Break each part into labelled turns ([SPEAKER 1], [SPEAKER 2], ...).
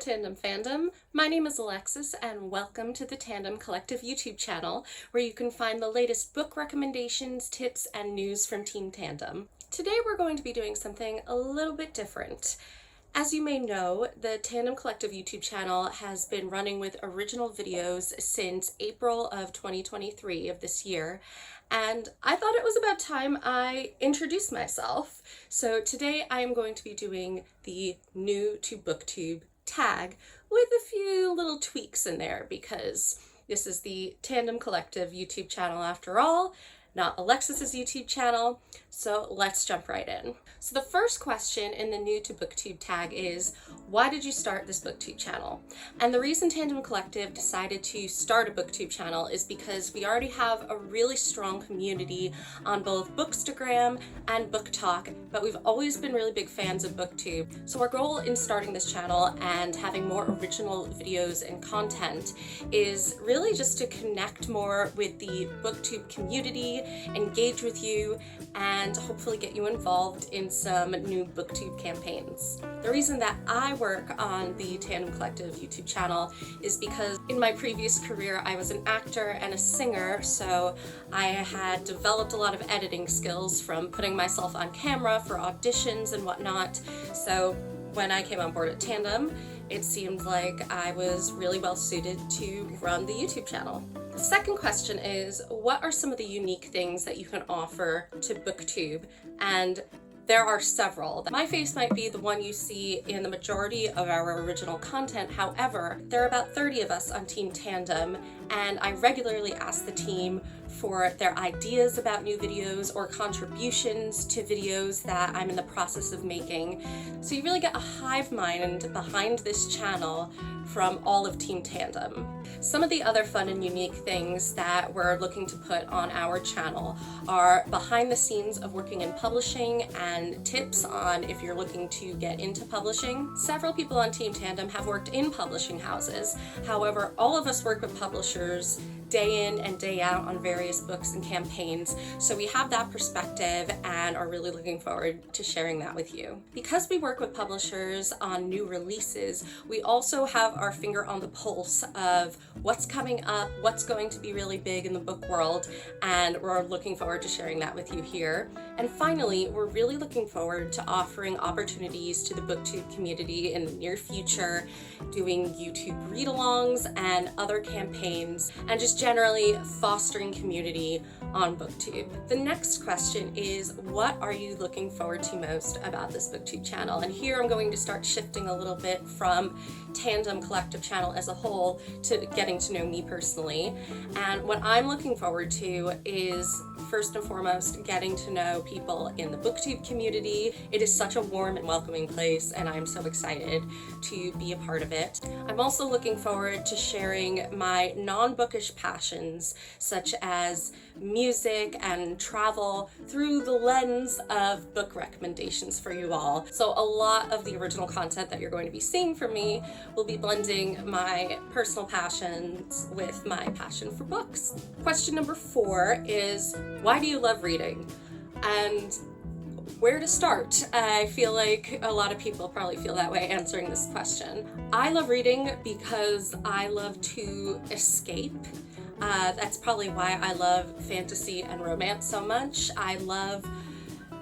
[SPEAKER 1] Tandem fandom. My name is Alexis and welcome to the Tandem Collective YouTube channel where you can find the latest book recommendations, tips, and news from Team Tandem. Today we're going to be doing something a little bit different. As you may know, the Tandem Collective YouTube channel has been running with original videos since April of 2023 of this year, and I thought it was about time I introduced myself. So today I am going to be doing the new to BookTube tag with a few little tweaks in there because this is the Tandem Collective YouTube channel after all, not Alexis's YouTube channel. So let's jump right in. So the first question in the new to BookTube tag is, why did you start this BookTube channel? And the reason Tandem Collective decided to start a BookTube channel is because we already have a really strong community on both bookstagram and booktok, but we've always been really big fans of BookTube. So our goal in starting this channel and having more original videos and content is really just to connect more with the BookTube community, engage with you, and hopefully get you involved in some new BookTube campaigns. The reason that I work on the Tandem Collective YouTube channel is because in my previous career I was an actor and a singer, so I had developed a lot of editing skills from putting myself on camera for auditions and whatnot. So when I came on board at Tandem, it seemed like I was really well suited to run the YouTube channel. The second question is, what are some of the unique things that you can offer to BookTube? And there are several. My face might be the one you see in the majority of our original content. However, there are about 30 of us on Team Tandem, and I regularly ask the team for their ideas about new videos or contributions to videos that I'm in the process of making. So you really get a hive mind behind this channel from all of Team Tandem. Some of the other fun and unique things that we're looking to put on our channel are behind the scenes of working in publishing and tips on if you're looking to get into publishing. Several people on Team Tandem have worked in publishing houses. However, all of us work with publishers day in and day out on various books and campaigns, so we have that perspective and are really looking forward to sharing that with you. Because we work with publishers on new releases, we also have our finger on the pulse of what's coming up, what's going to be really big in the book world, and we're looking forward to sharing that with you here. And finally, we're really looking forward to offering opportunities to the BookTube community in the near future, doing YouTube read-alongs and other campaigns, and just generally fostering community on BookTube. The next question is, what are you looking forward to most about this BookTube channel? And here I'm going to start shifting a little bit from Tandem Collective channel as a whole to getting to know me personally. And what I'm looking forward to is, first and foremost, getting to know people in the BookTube community. It is such a warm and welcoming place, and I'm so excited to be a part of it. I'm also looking forward to sharing my non-bookish passions, such as music and travel, through the lens of book recommendations for you all. So a lot of the original content that you're going to be seeing from me will be blending my personal passions with my passion for books. Question number 4 is, why do you love reading? And where to start? I feel like a lot of people probably feel that way answering this question. I love reading because I love to escape. That's probably why I love fantasy and romance so much. I love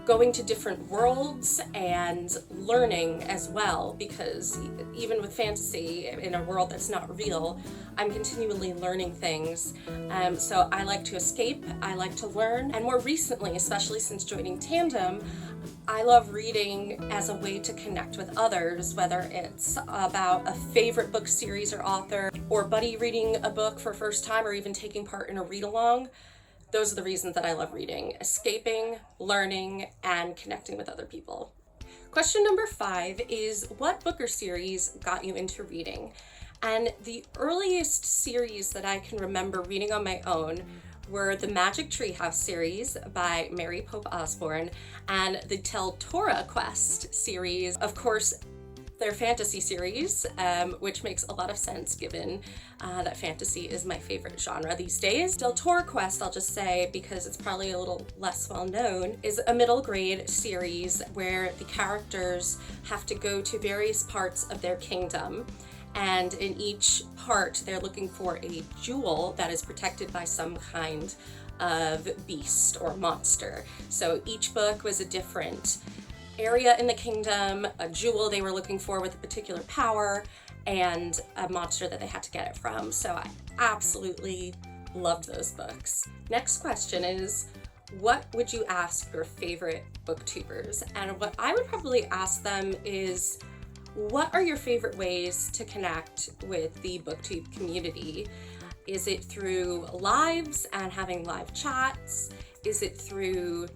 [SPEAKER 1] going to different worlds and learning as well, because even with fantasy in a world that's not real, I'm continually learning things. So I like to escape, I like to learn, and more recently, especially since joining Tandem, I love reading as a way to connect with others, whether it's about a favorite book series or author, or buddy reading a book for first time, or even taking part in a read-along. Those are the reasons that I love reading: escaping, learning, and connecting with other people. Question number 5 is, what book or series got you into reading? And the earliest series that I can remember reading on my own were the Magic Treehouse series by Mary Pope Osborne and the Teltora Quest series. Of course, their fantasy series, which makes a lot of sense given that fantasy is my favorite genre these days. Teltora Quest, I'll just say, because it's probably a little less well known, is a middle grade series where the characters have to go to various parts of their kingdom and in each part they're looking for a jewel that is protected by some kind of beast or monster. So each book was a different area in the kingdom, a jewel they were looking for with a particular power, and a monster that they had to get it from. So I absolutely loved those books. Next question is, what would you ask your favorite booktubers? And what I would probably ask them is, what are your favorite ways to connect with the BookTube community? Is it through lives and having live chats? Is it through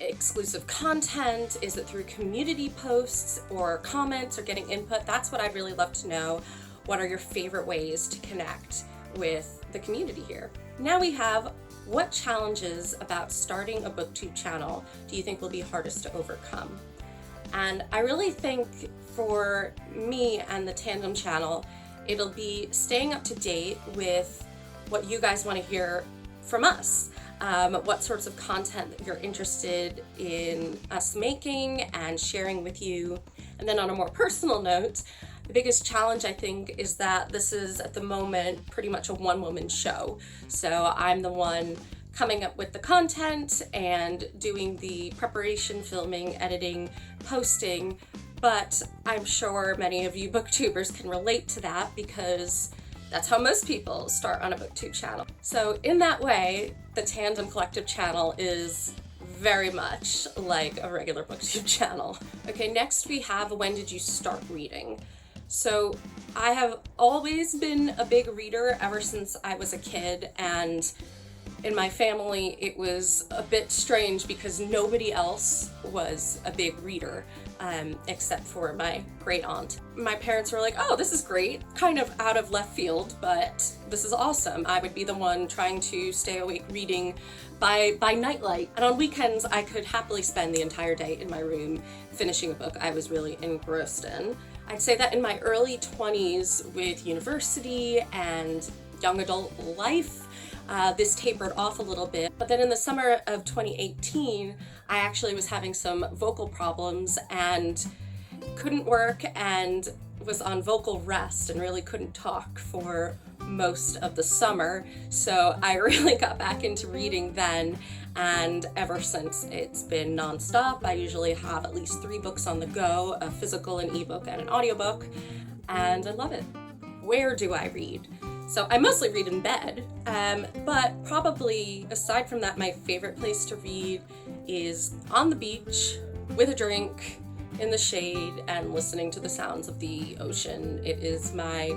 [SPEAKER 1] exclusive content? Is it through community posts or comments or getting input? That's what I'd really love to know. What are your favorite ways to connect with the community here? Now we have, what challenges about starting a BookTube channel do you think will be hardest to overcome? And I really think for me and the Tandem channel, it'll be staying up to date with what you guys want to hear from us. What sorts of content that you're interested in us making and sharing with you. And then on a more personal note, the biggest challenge I think is that this is at the moment pretty much a one-woman show. So I'm the one coming up with the content and doing the preparation, filming, editing, posting, but I'm sure many of you booktubers can relate to that because that's how most people start on a BookTube channel. So in that way, the Tandem Collective channel is very much like a regular BookTube channel. Okay, next we have, when did you start reading? So I have always been a big reader ever since I was a kid, and in my family it was a bit strange because nobody else was a big reader. Except for my great aunt. My parents were like, oh, this is great, kind of out of left field, but this is awesome. I would be the one trying to stay awake reading by nightlight. And on weekends, I could happily spend the entire day in my room finishing a book I was really engrossed in. I'd say that in my early 20s with university and young adult life, this tapered off a little bit. But then in the summer of 2018, I actually was having some vocal problems and couldn't work and was on vocal rest and really couldn't talk for most of the summer. So I really got back into reading then, and ever since it's been nonstop. I usually have at least 3 books on the go, a physical, an ebook, and an audiobook, and I love it. Where do I read? So I mostly read in bed, but probably aside from that, my favorite place to read is on the beach with a drink in the shade and listening to the sounds of the ocean. It is my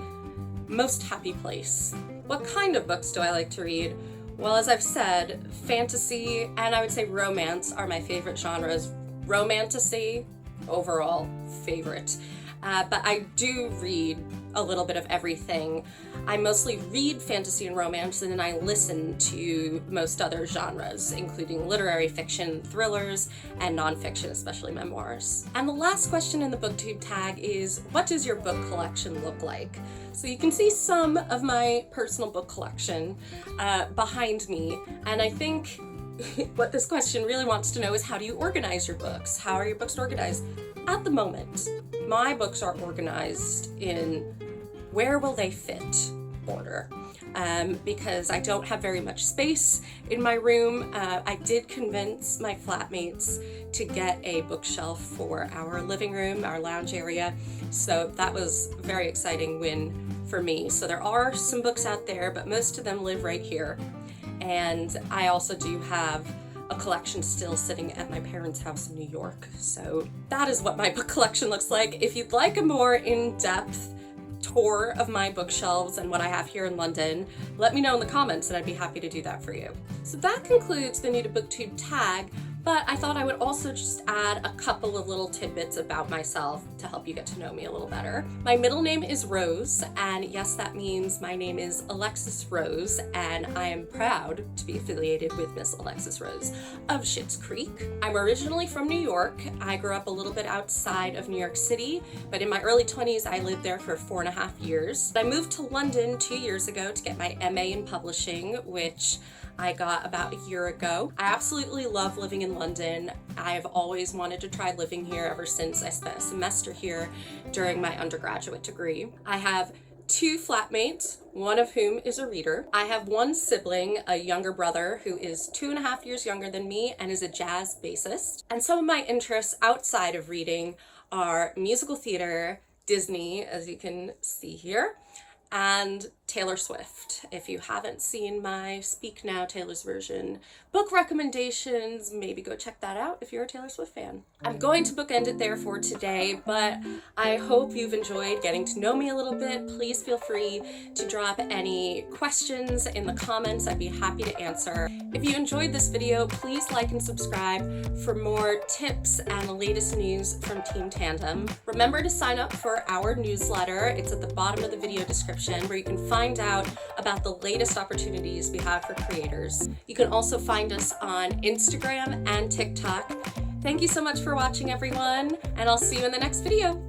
[SPEAKER 1] most happy place. What kind of books do I like to read? Well, as I've said, fantasy and I would say romance are my favorite genres. Romantasy, overall favorite. But I do read a little bit of everything. I mostly read fantasy and romance, and then I listen to most other genres, including literary fiction, thrillers, and nonfiction, especially memoirs. And the last question in the BookTube tag is, what does your book collection look like? So you can see some of my personal book collection behind me, and I think what this question really wants to know is, how do you organize your books? How are your books organized? At the moment, my books are organized in where will they fit order, because I don't have very much space in my room. I did convince my flatmates to get a bookshelf for our living room, our lounge area, so that was a very exciting win for me. So there are some books out there, but most of them live right here. And I also do have a collection still sitting at my parents' house in New York. So that is what my book collection looks like. If you'd like a more in-depth tour of my bookshelves and what I have here in London, let me know in the comments and I'd be happy to do that for you. So that concludes the new to BookTube tag, but I thought I would also just add a couple of little tidbits about myself to help you get to know me a little better. My middle name is Rose, and yes, that means my name is Alexis Rose, and I am proud to be affiliated with Miss Alexis Rose of Schitt's Creek. I'm originally from New York. I grew up a little bit outside of New York City, but in my early 20s, I lived there for 4.5 years. I moved to London 2 years ago to get my MA in publishing, which I got about a year ago. I absolutely love living in London. I've always wanted to try living here ever since I spent a semester here during my undergraduate degree. I have 2 flatmates, one of whom is a reader. I have one sibling, a younger brother, who is 2.5 years younger than me and is a jazz bassist. And some of my interests outside of reading are musical theater, Disney, as you can see here, and Taylor Swift. If you haven't seen my Speak Now Taylor's Version book recommendations, maybe go check that out if you're a Taylor Swift fan. I'm going to bookend it there for today, but I hope you've enjoyed getting to know me a little bit. Please feel free to drop any questions in the comments. I'd be happy to answer. If you enjoyed this video, please like and subscribe for more tips and the latest news from Team Tandem. Remember to sign up for our newsletter. It's at the bottom of the video description, where you can find out about the latest opportunities we have for creators. You can also find us on Instagram and TikTok. Thank you so much for watching, everyone, and I'll see you in the next video.